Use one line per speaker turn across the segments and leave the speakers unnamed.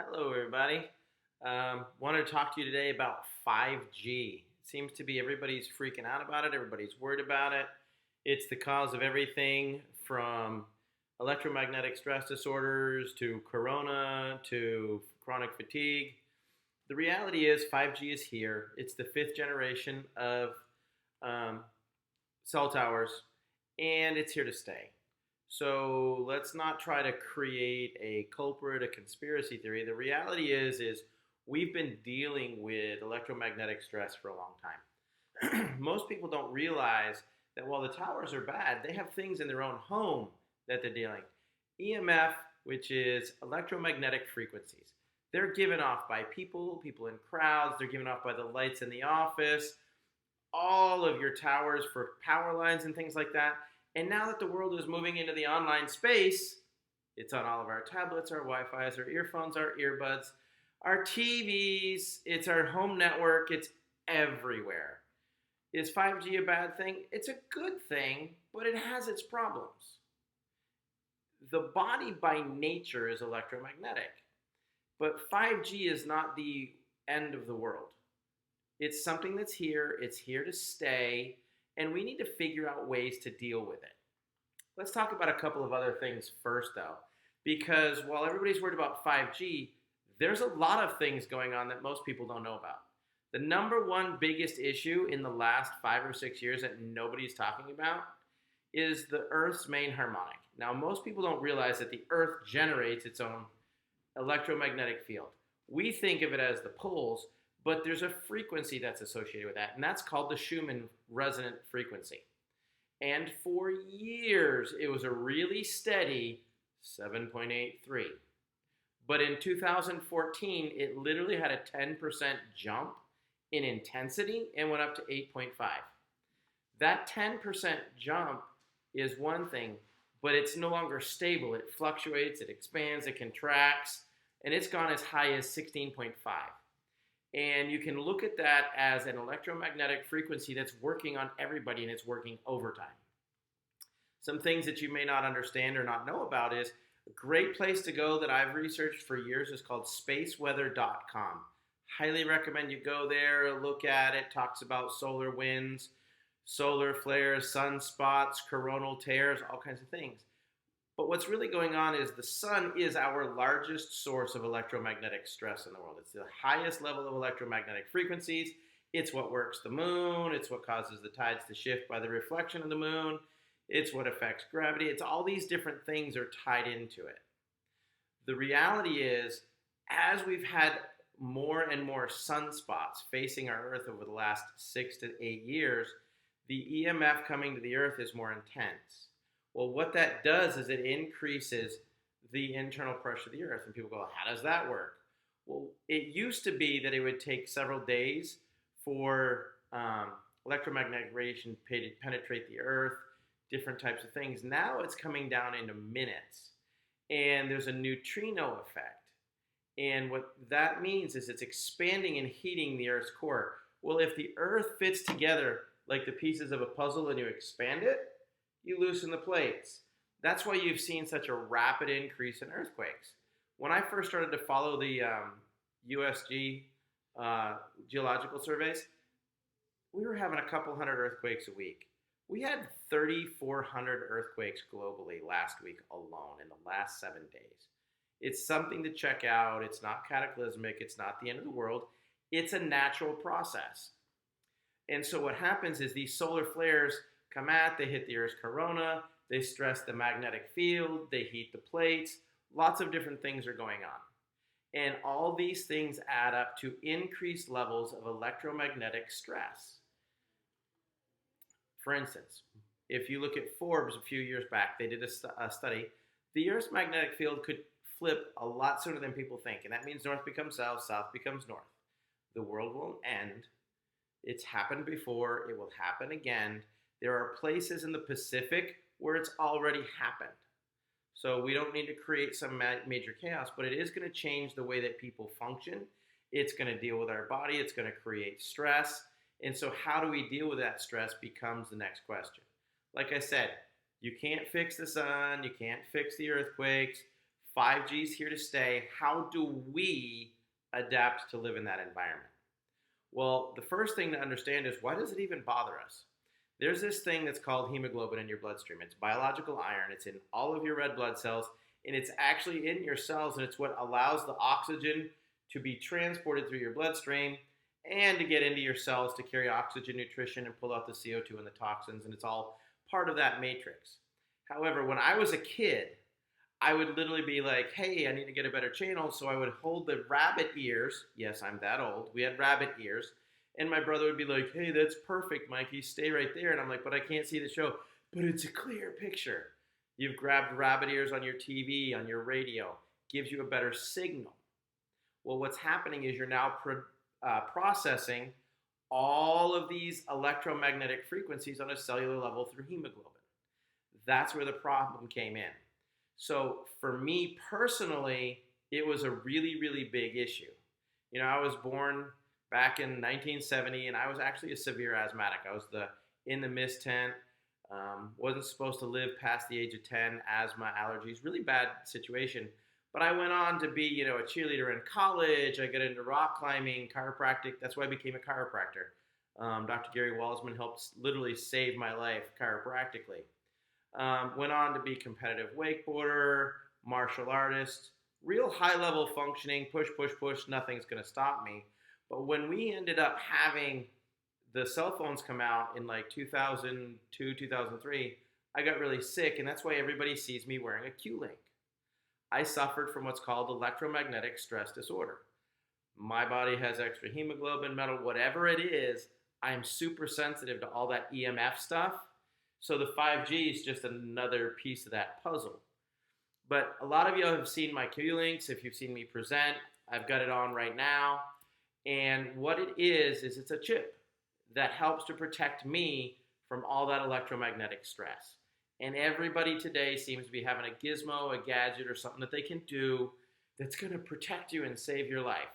Hello, everybody. Wanted to talk to you today about 5G. It seems to be everybody's freaking out about it, everybody's worried about it. It's the cause of everything from electromagnetic stress disorders to corona to chronic fatigue. The reality is, 5G is here. It's the fifth generation of um, cell towers, and it's here to stay. So let's not try to create a culprit, a conspiracy theory. The reality is we've been dealing with electromagnetic stress for a long time. Most people don't realize that while the towers are bad, they have things in their own home that they're dealing. EMF, which is electromagnetic frequencies, they're given off by people in crowds, they're given off by the lights in the office, all of your towers for power lines and things like that. And now that the world is moving into the online space, it's on all of our tablets, our Wi-Fi's, our earphones, our earbuds, our TVs, it's our home network, it's everywhere. Is 5G a bad thing? It's a good thing, but it has its problems. The body by nature is electromagnetic, but 5G is not the end of the world. It's something that's here, it's here to stay, and we need to figure out ways to deal with it. Let's talk about a couple of other things first, though, because while everybody's worried about 5G, there's a lot of things going on that most people don't know about. The number one biggest issue in the last 5 or 6 years that nobody's talking about is the Earth's main harmonic. Now, most people don't realize that the Earth generates its own electromagnetic field. We think of it as the poles, but there's a frequency that's associated with that, and that's called the Schumann resonant frequency. And for years, it was a really steady 7.83. But in 2014, it literally had a 10% jump in intensity and went up to 8.5. That 10% jump is one thing, but it's no longer stable. It fluctuates, it expands, it contracts, and it's gone as high as 16.5. And you can look at that as an electromagnetic frequency that's working on everybody, and it's working overtime. Some things that you may not understand or not know about is a great place to go that I've researched for years is called spaceweather.com. Highly recommend you go there, look at it. Talks about solar winds, solar flares, sunspots, coronal tears, all kinds of things. But what's really going on is the sun is our largest source of electromagnetic stress in the world. It's the highest level of electromagnetic frequencies. It's what works the moon. It's what causes the tides to shift by the reflection of the moon. It's what affects gravity. It's all these different things are tied into it. The reality is, as we've had more and more sunspots facing our Earth over the last 6 to 8 years, the EMF coming to the Earth is more intense. Well, what that does is it increases the internal pressure of the Earth. And people go, how does that work? Well, it used to be that it would take several days for electromagnetic radiation to penetrate the Earth, different types of things. Now it's coming down into minutes. And there's a neutrino effect. And what that means is it's expanding and heating the Earth's core. Well, if the Earth fits together like the pieces of a puzzle and you expand it, you loosen the plates. That's why you've seen such a rapid increase in earthquakes. When I first started to follow the USG geological surveys, we were having a couple hundred earthquakes a week. We had 3,400 earthquakes globally last week alone in the last 7 days. It's something to check out. It's not cataclysmic. It's not the end of the world. It's a natural process. And so what happens is these solar flares come at, they hit the Earth's corona, they stress the magnetic field, they heat the plates, lots of different things are going on. And all these things add up to increased levels of electromagnetic stress. For instance, if you look at Forbes a few years back, they did a study. The Earth's magnetic field could flip a lot sooner than people think, and that means north becomes south, south becomes north. The world won't end. It's happened before, it will happen again. There are places in the Pacific where it's already happened. So we don't need to create some major chaos, but it is going to change the way that people function. It's going to deal with our body. It's going to create stress. And so how do we deal with that stress becomes the next question. Like I said, you can't fix the sun. You can't fix the earthquakes. 5G is here to stay. How do we adapt to live in that environment? Well, the first thing to understand is, why does it even bother us? There's this thing that's called hemoglobin in your bloodstream. It's biological iron. It's in all of your red blood cells, and it's actually in your cells, and it's what allows the oxygen to be transported through your bloodstream and to get into your cells to carry oxygen, nutrition, and pull out the CO2 and the toxins, and it's all part of that matrix. However, when I was a kid, I would literally be like, hey, I need to get a better channel, so I would hold the rabbit ears. Yes, I'm that old. We had rabbit ears. And my brother would be like, hey, that's perfect, Mikey. Stay right there. And I'm like, but I can't see the show. But it's a clear picture. You've grabbed rabbit ears on your TV, on your radio. Gives you a better signal. Well, what's happening is you're now processing all of these electromagnetic frequencies on a cellular level through hemoglobin. That's where the problem came in. So for me personally, it was a really, really big issue. You know, I was born back in 1970, and I was actually a severe asthmatic. I was in the mist tent, wasn't supposed to live past the age of 10, asthma, allergies, really bad situation. But I went on to be, you know, a cheerleader in college. I got into rock climbing, chiropractic. That's why I became a chiropractor. Dr. Gary Walsman helped literally save my life chiropractically. Went on to be competitive wakeboarder, martial artist, real high-level functioning, push, push, push, nothing's going to stop me. But when we ended up having the cell phones come out in like 2002, 2003, I got really sick, and that's why everybody sees me wearing a Q-Link. I suffered from what's called electromagnetic stress disorder. My body has extra hemoglobin, metal, whatever it is, I'm super sensitive to all that EMF stuff. So the 5G is just another piece of that puzzle. But a lot of you have seen my Q-Links. If you've seen me present, I've got it on right now. And what it is it's a chip that helps to protect me from all that electromagnetic stress. And everybody today seems to be having a gizmo, a gadget, or something that they can do that's going to protect you and save your life.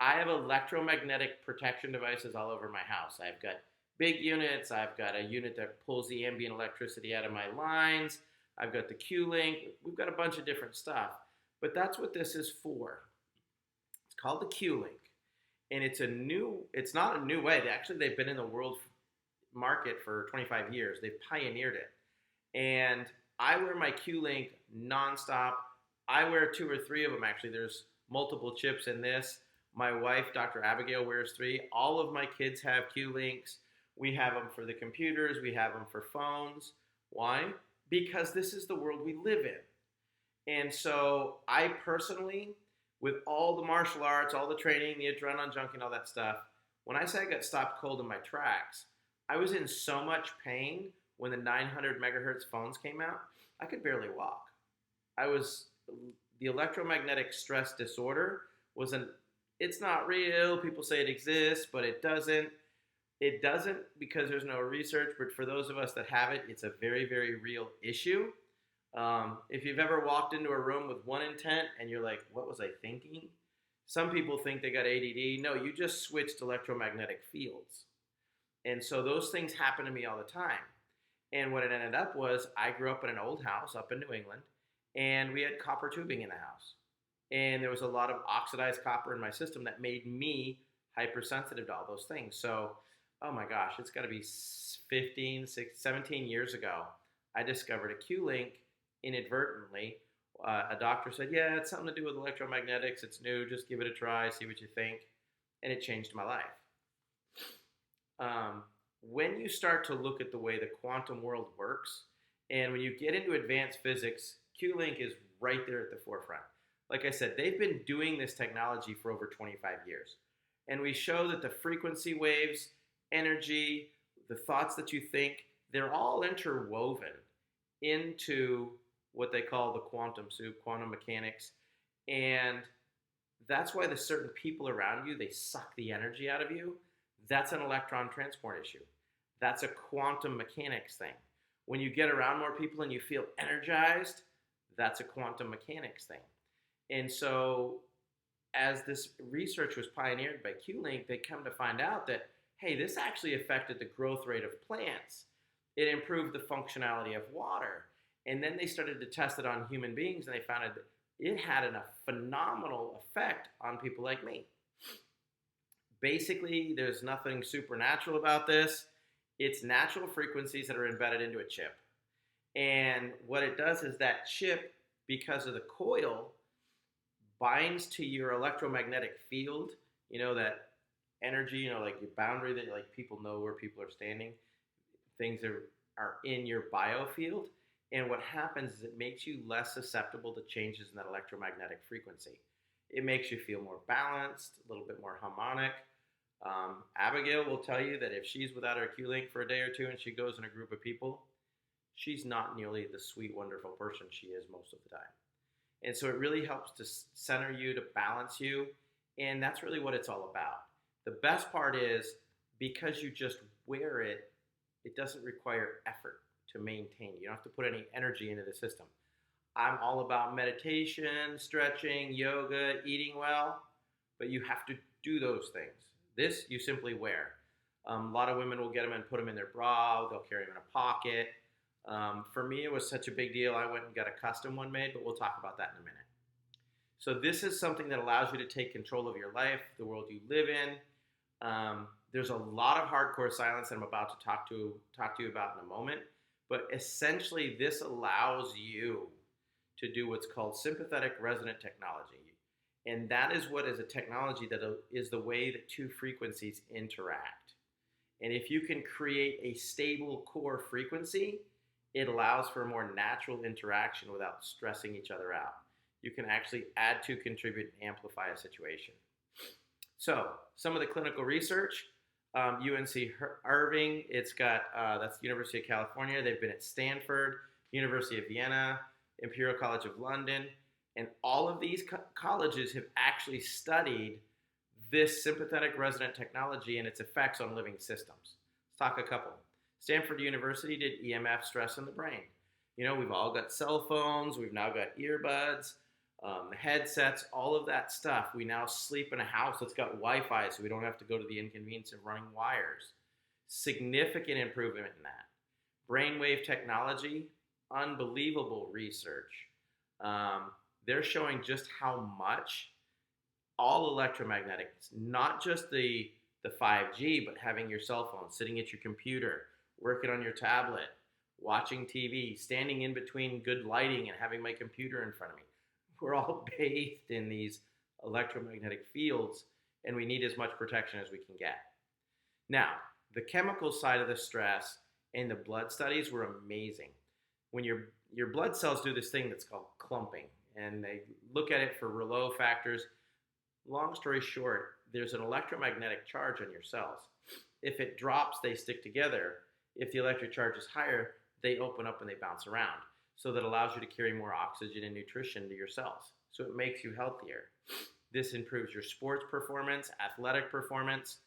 I have electromagnetic protection devices all over my house. I've got big units. I've got a unit that pulls the ambient electricity out of my lines. I've got the Q-Link. We've got a bunch of different stuff. But that's what this is for. It's called the Q-Link. And it's not a new way. They've been in the world market for 25 years. They've pioneered it. And I wear my Q-Link nonstop. I wear 2 or 3 of them, actually. There's multiple chips in this. My wife, Dr. Abigail, wears 3. All of my kids have Q-Links. We have them for the computers. We have them for phones. Why? Because this is the world we live in. And so I personally, with all the martial arts, all the training, the adrenaline junkie, and all that stuff, when I say I got stopped cold in my tracks, I was in so much pain when the 900 megahertz phones came out, I could barely walk. The electromagnetic stress disorder it's not real. People say it exists, but it doesn't. It doesn't because there's no research, but for those of us that have it, it's a very, very real issue. If you've ever walked into a room with one intent and you're like, what was I thinking? Some people think they got ADD. No, you just switched electromagnetic fields. And so those things happen to me all the time. And what it ended up was I grew up in an old house up in New England, and we had copper tubing in the house. And there was a lot of oxidized copper in my system that made me hypersensitive to all those things. So, oh my gosh, it's got to be 17 years ago, I discovered a Q-Link inadvertently. A doctor said, yeah, it's something to do with electromagnetics. It's new. Just give it a try, see what you think. And it changed my life. When you start to look at the way the quantum world works, and when you get into advanced physics, Q-Link is right there at the forefront. Like I said, they've been doing this technology for over 25 years. And we show that the frequency waves, energy, the thoughts that you think, they're all interwoven into what they call the quantum soup, quantum mechanics. And that's why the certain people around you, they suck the energy out of you. That's an electron transport issue. That's a quantum mechanics thing. When you get around more people and you feel energized, that's a quantum mechanics thing. And so as this research was pioneered by Q-Link, they come to find out that, hey, this actually affected the growth rate of plants. It improved the functionality of water. And then they started to test it on human beings, and they found it had a phenomenal effect on people like me. Basically, there's nothing supernatural about this. It's natural frequencies that are embedded into a chip. And what it does is that chip, because of the coil, binds to your electromagnetic field. You know, that energy, you know, like your boundary that like people know where people are standing. Things are in your biofield. And what happens is it makes you less susceptible to changes in that electromagnetic frequency. It makes you feel more balanced, a little bit more harmonic. Abigail will tell you that if she's without her Q-Link for a day or two and she goes in a group of people, she's not nearly the sweet, wonderful person she is most of the time. And so it really helps to center you, to balance you, and that's really what it's all about. The best part is because you just wear it, it doesn't require effort to maintain. You don't have to put any energy into the system. I'm all about meditation, stretching, yoga, eating well, but you have to do those things. This you simply wear. A lot of women will get them and put them in their bra. They'll carry them in a pocket. For me, it was such a big deal. I went and got a custom one made, but we'll talk about that in a minute. So this is something that allows you to take control of your life, the world you live in. There's a lot of hardcore science that I'm about to talk to you about in a moment. But essentially, this allows you to do what's called sympathetic resonant technology. And that is what is a technology that is the way that two frequencies interact. And if you can create a stable core frequency, it allows for a more natural interaction without stressing each other out. You can actually add to, contribute, and amplify a situation. So, some of the clinical research, UNC Irving, it's got, that's the University of California. They've been at Stanford, University of Vienna, Imperial College of London, and all of these colleges have actually studied this sympathetic resonant technology and its effects on living systems. Let's talk a couple. Stanford University did EMF stress in the brain. You know, we've all got cell phones, we've now got earbuds, headsets, all of that stuff. We now sleep in a house that's got Wi-Fi, so we don't have to go to the inconvenience of running wires. Significant improvement in that. Brainwave technology, unbelievable research. They're showing just how much all electromagnetics, not just the 5G, but having your cell phone, sitting at your computer, working on your tablet, watching TV, standing in between good lighting and having my computer in front of me. We're all bathed in these electromagnetic fields, and we need as much protection as we can get. Now, the chemical side of the stress and the blood studies were amazing. When your blood cells do this thing that's called clumping, and they look at it for Rayleigh factors. Long story short, there's an electromagnetic charge on your cells. If it drops, they stick together. If the electric charge is higher, they open up and they bounce around. So that allows you to carry more oxygen and nutrition to your cells. So it makes you healthier. This improves your sports performance, athletic performance.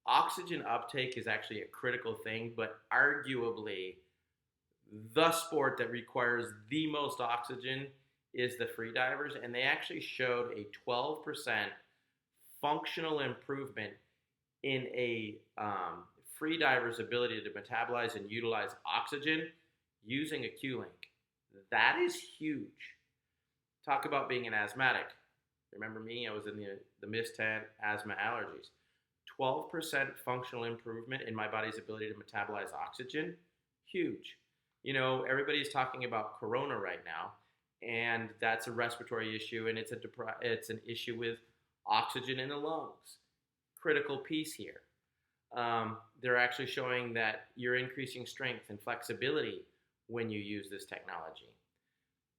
Oxygen uptake is actually a critical thing, but arguably the sport that requires the most oxygen is the freedivers, and they actually showed a 12% functional improvement in a freediver's ability to metabolize and utilize oxygen using a Q-Link. That is huge. Talk about being an asthmatic. Remember me? I was in the MIS 10 asthma allergies. 12% functional improvement in my body's ability to metabolize oxygen. Huge. You know, everybody's talking about corona right now, and that's a respiratory issue, and it's an issue with oxygen in the lungs. Critical piece here. They're actually showing that you're increasing strength and flexibility when you use this technology.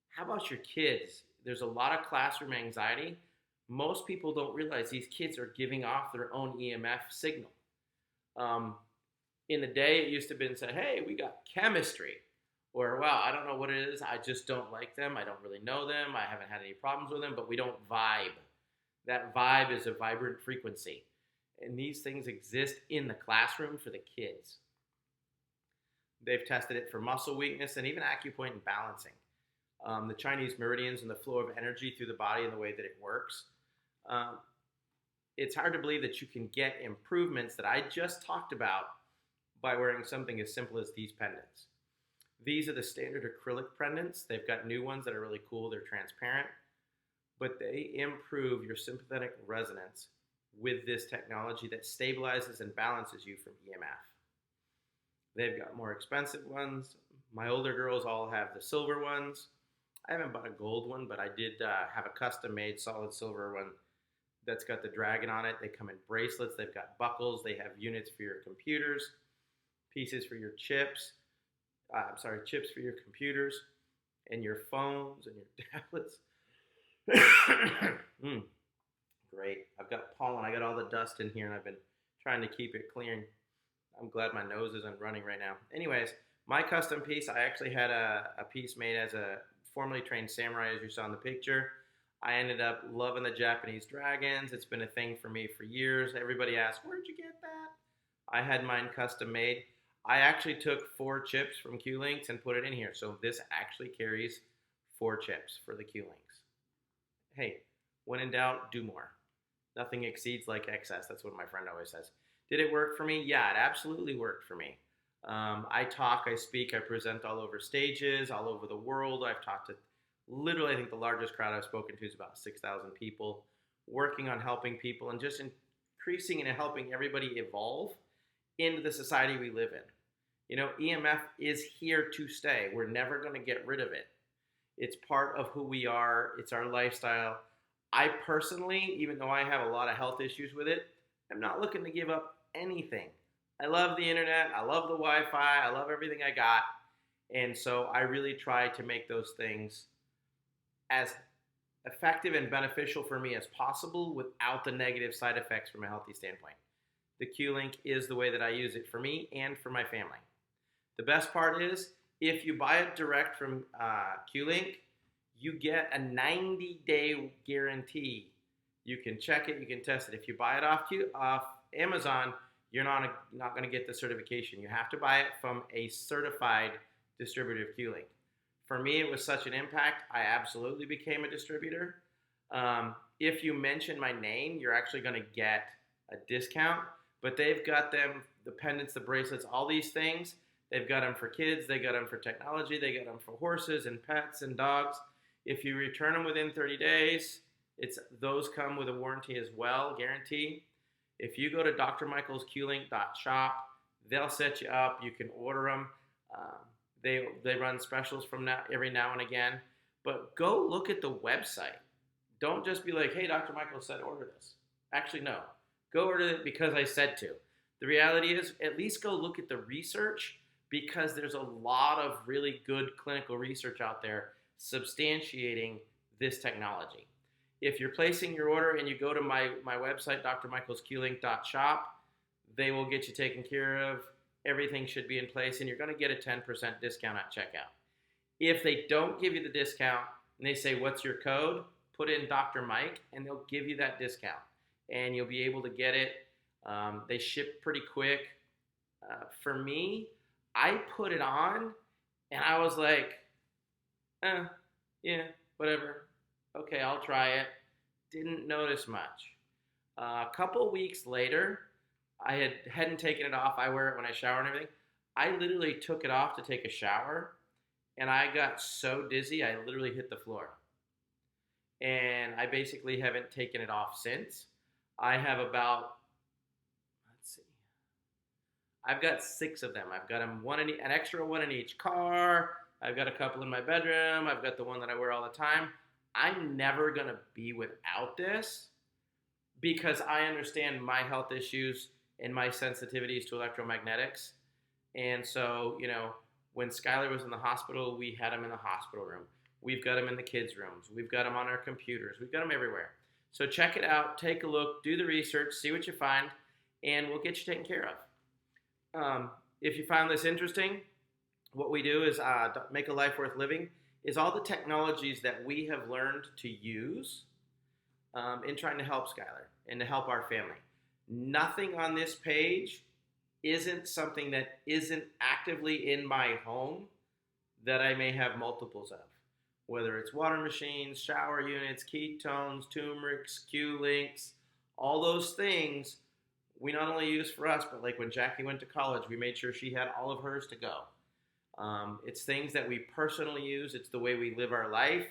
How about your kids? There's a lot of classroom anxiety. Most people don't realize these kids are giving off their own EMF signal. In the day, it used to have been said, hey, we got chemistry. Or, wow, I don't know what it is. I just don't like them. I don't really know them. I haven't had any problems with them, but we don't vibe. That vibe is a vibrant frequency. And these things exist in the classroom for the kids. They've tested it for muscle weakness and even acupoint and balancing. The Chinese meridians and the flow of energy through the body and the way that it works. It's hard to believe that you can get improvements that I just talked about by wearing something as simple as these pendants. These are the standard acrylic pendants. They've got new ones that are really cool. They're transparent, but they improve your sympathetic resonance with this technology that stabilizes and balances you from EMF. They've got more expensive ones. My older girls all have the silver ones. I haven't bought a gold one, but I did have a custom-made solid silver one that's got the dragon on it. They come in bracelets. They've got buckles. They have units for your computers, pieces for your chips. Chips for your computers and your phones and your tablets. Great. I've got pollen. I got all the dust in here, and I've been trying to keep it clean. I'm glad my nose isn't running right now. Anyways, my custom piece, I actually had a piece made as a formerly trained samurai, as you saw in the picture. I ended up loving the Japanese dragons. It's been a thing for me for years. Everybody asks, where'd you get that? I had mine custom made. I actually took 4 chips from Q-Links and put it in here. So this actually carries 4 chips for the Q-Links. Hey, when in doubt, do more. Nothing exceeds like excess. That's what my friend always says. Did it work for me? Yeah, it absolutely worked for me. I talk, I speak, I present all over stages, all over the world. I've talked to literally, I think the largest crowd I've spoken to is about 6,000 people, working on helping people and just increasing and helping everybody evolve into the society we live in. You know, EMF is here to stay. We're never going to get rid of it. It's part of who we are. It's our lifestyle. I personally, even though I have a lot of health issues with it, I'm not looking to give up anything. I love the internet. I love the Wi-Fi. I love everything I got. And so I really try to make those things as effective and beneficial for me as possible without the negative side effects from a healthy standpoint. The Q-Link is the way that I use it for me and for my family. The best part is, if you buy it direct from Q-Link, you get a 90-day guarantee. You can check it, you can test it. If you buy it off Amazon, you're not going to get the certification. You have to buy it from a certified distributor of Q-Link. For me, it was such an impact, I absolutely became a distributor. If you mention my name, you're actually going to get a discount. But they've got them, the pendants, the bracelets, all these things. They've got them for kids. They got them for technology. They got them for horses and pets and dogs. If you return them within 30 days, those come with a warranty as well, guarantee. If you go to drmichaelsqlink.shop, they'll set you up. You can order them. They run specials from every now and again. But go look at the website. Don't just be like, hey, Dr. Michael said order this. Actually, no. Go order it because I said to. The reality is, at least go look at the research, because there's a lot of really good clinical research out there substantiating this technology. If you're placing your order and you go to my website, drmichaelsqlink.shop, they will get you taken care of. Everything should be in place, and you're going to get a 10% discount at checkout. If they don't give you the discount and they say, what's your code? Put in Dr. Mike, and they'll give you that discount. And you'll be able to get it. They ship pretty quick. For me, I put it on, and I was like, yeah, whatever. Okay, I'll try it. Didn't notice much. A couple weeks later, I hadn't taken it off. I wear it when I shower and everything. I literally took it off to take a shower, and I got so dizzy, I literally hit the floor. And I basically haven't taken it off since. I have about, I've got 6 of them. I've got them an extra one in each car. I've got a couple in my bedroom. I've got the one that I wear all the time. I'm never going to be without this, because I understand my health issues and my sensitivities to electromagnetics. And so, you know, when Skylar was in the hospital, we had him in the hospital room. We've got them in the kids' rooms. We've got them on our computers. We've got them everywhere. So check it out, take a look, do the research, see what you find, and we'll get you taken care of. If you found this interesting, what we do is Make a Life Worth Living is all the technologies that we have learned to use in trying to help Skylar and to help our family. Nothing on this page isn't something that isn't actively in my home that I may have multiples of. Whether it's water machines, shower units, ketones, turmerics, Q-Links, all those things we not only use for us, but like when Jackie went to college, we made sure she had all of hers to go. It's things that we personally use. It's the way we live our life.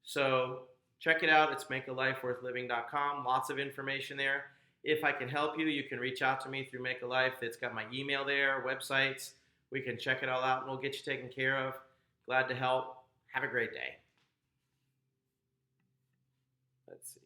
So check it out. It's makealifeworthliving.com. Lots of information there. If I can help you, you can reach out to me through Make a Life. It's got my email there, websites. We can check it all out and we'll get you taken care of. Glad to help. Have a great day. Let's see.